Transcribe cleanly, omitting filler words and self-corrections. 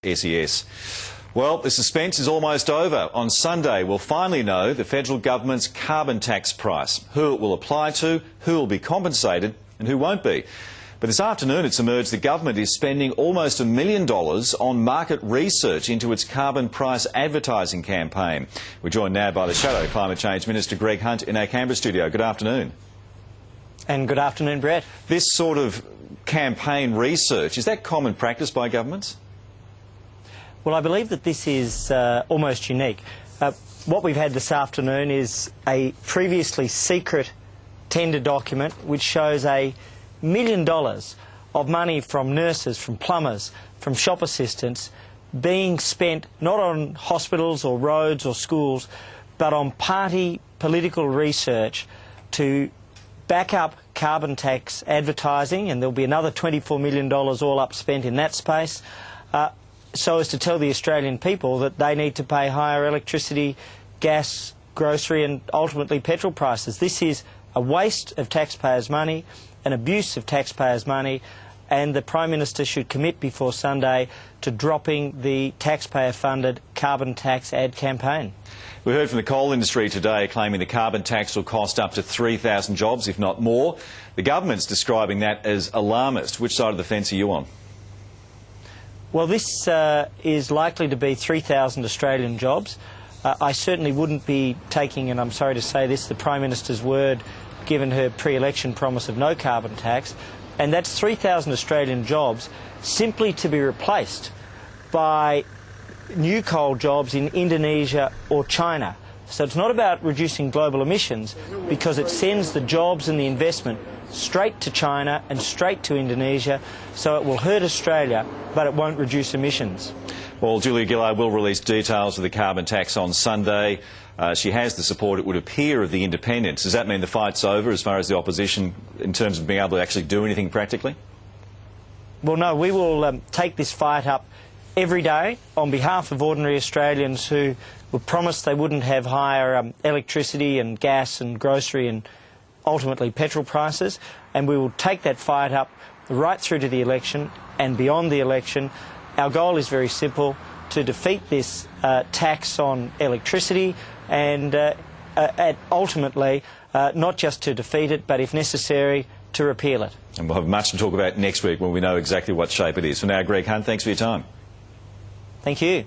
SES. Well, the suspense is almost over. On Sunday, we'll finally know the federal government's carbon tax price, who it will apply to, who will be compensated and who won't be. But this afternoon it's emerged the government is spending almost $1 million on market research into its carbon price advertising campaign. We're joined now by the Shadow Climate Change Minister Greg Hunt in our Canberra studio. Good afternoon. And good afternoon, Brett. This sort of campaign research, is that common practice by governments? Well, I believe that this is almost unique. What we've had this afternoon is a previously secret tender document which shows $1 million of money from nurses, from plumbers, from shop assistants being spent not on hospitals or roads or schools but on party political research to back up carbon tax advertising, and there'll be another $24 million all up spent in that space, so as to tell the Australian people that they need to pay higher electricity, gas, grocery and ultimately petrol prices. This is a waste of taxpayers' money, an abuse of taxpayers' money, and the Prime Minister should commit before Sunday to dropping the taxpayer-funded carbon tax ad campaign. We heard from the coal industry today claiming the carbon tax will cost up to 3,000 jobs, if not more. The government's describing that as alarmist. Which side of the fence are you on? Well, this is likely to be 3,000 Australian jobs. I certainly wouldn't be taking, and I'm sorry to say this, the Prime Minister's word given her pre-election promise of no carbon tax, and that's 3,000 Australian jobs simply to be replaced by new coal jobs in Indonesia or China. So it's not about reducing global emissions, because it sends the jobs and the investment straight to China and straight to Indonesia, so it will hurt Australia, but it won't reduce emissions. Well, Julia Gillard will release details of the carbon tax on Sunday. She has the support, it would appear, of the independents. Does that mean the fight's over as far as the opposition in terms of being able to actually do anything practically? Well, no, we will take this fight up every day on behalf of ordinary Australians who were promised they wouldn't have higher electricity and gas and grocery and ultimately petrol prices, and we will take that fight up right through to the election and beyond the election. Our goal is very simple: to defeat this tax on electricity and ultimately not just to defeat it, but if necessary to repeal it. And we'll have much to talk about next week when we know exactly what shape it is. For now, Greg Hunt, thanks for your time. Thank you.